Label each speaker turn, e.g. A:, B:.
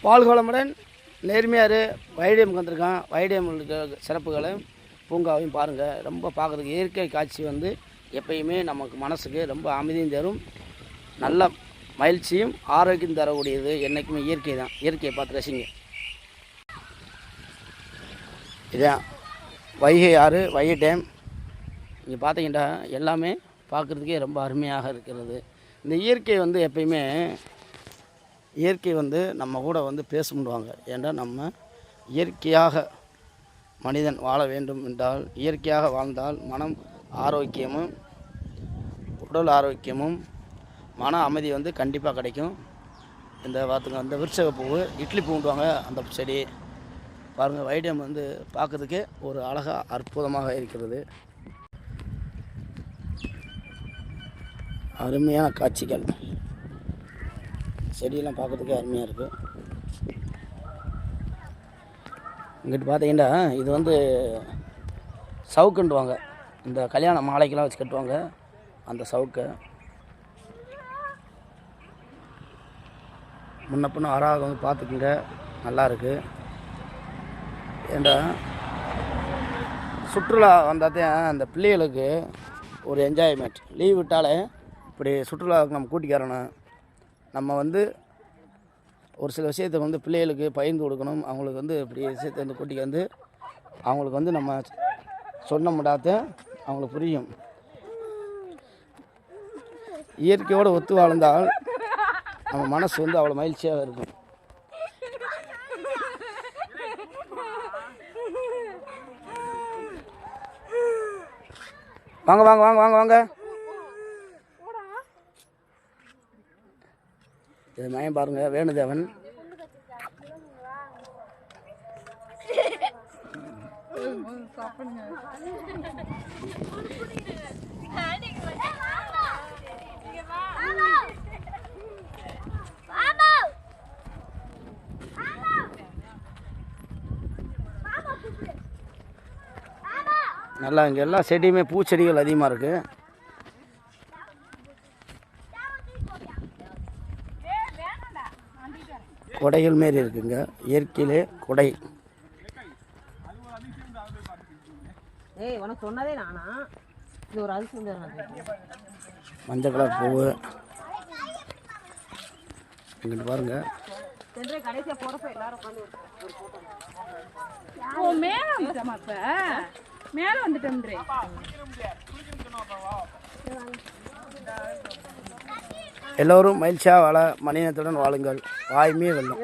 A: பால்கோளமுடன் நேர்மையார் வைடியம் வந்திருக்கான். வைடியம் சிறப்புகளையும் பூங்காவையும் பாருங்கள். ரொம்ப பார்க்குறதுக்கு இயற்கை காட்சி வந்து எப்பயுமே நமக்கு மனசுக்கு ரொம்ப அமைதியும் தரும், நல்ல மகிழ்ச்சியும் ஆரோக்கியம் தரக்கூடியது. என்றைக்குமே இயற்கை தான். இயற்கையை பார்த்து ரசிங்க. இதான் வைகை ஆறு, வைகை டேம். இங்கே பார்த்தீங்கன்னா எல்லாமே பார்க்குறதுக்கே ரொம்ப அருமையாக இருக்கிறது. இந்த இயற்கை வந்து எப்பயுமே இயற்கை வந்து நம்ம கூட வந்து பேச ஏன்னா நம்ம இயற்கையாக மனிதன் வாழ வேண்டும் என்றால் இயற்கையாக வாழ்ந்தால் மனம் ஆரோக்கியமும் உடல் ஆரோக்கியமும் மன அமைதி வந்து கண்டிப்பாக கிடைக்கும். இந்த பார்த்துங்க, அந்த விருட்சக பூவு இட்லி பூண்டுவாங்க அந்த செடி பாருங்கள். வைடியம் வந்து பார்க்குறதுக்கே ஒரு அழகாக அற்புதமாக இருக்கிறது. அருமையான காட்சிகள், செடியெல்லாம் பார்க்குறதுக்கே அருமையாக இருக்குது. இங்கிட்டு பார்த்தீங்கன்னா இது வந்து சவுக்குண்டுவாங்க. இந்த கல்யாண மாலைக்கெல்லாம் வச்சு கட்டுவாங்க அந்த சவுக்கை. முன்ன பின்ன அழகாக வந்து பார்த்துக்குங்க, நல்லா இருக்குது. ஏண்டா சுற்றுலா வந்தால் தான் அந்த பிள்ளைகளுக்கு ஒரு என்ஜாய்மெண்ட். லீவ் விட்டாலே இப்படி சுற்றுலாவுக்கு நம்ம கூட்டிக்காரணும். நம்ம வந்து ஒரு சில விஷயத்தை வந்து பிள்ளைகளுக்கு பகிர்ந்து கொடுக்கணும். அவங்களுக்கு வந்து இப்படி விஷயத்தை வந்து கூட்டிக்கு வந்து அவங்களுக்கு வந்து நம்ம சொன்ன முடாத அவங்களுக்கு புரியும். இயற்கையோடு ஒத்து வாழ்ந்தால் நம்ம மனசு வந்து அவ்வளோ மகிழ்ச்சியாக இருக்கும். வாங்க வாங்க வாங்க வாங்க வாங்க. இது மயம் பாருங்க, வேணுதேவன். நல்லா இங்கே எல்லா செடியுமே பூச்செடிகள் அதிகமாக இருக்குது. கொடைகள் மாரி இருக்குங்க, இயற்கையிலே கொடை. மஞ்சள் கலர் பூவு இங்கிட்டு பாருங்க. எல்லோரும் மகிழ்ச்சியாக வாழ மனிதத்துடன் வாழுங்கள். வாய்மையே வெல்லும்.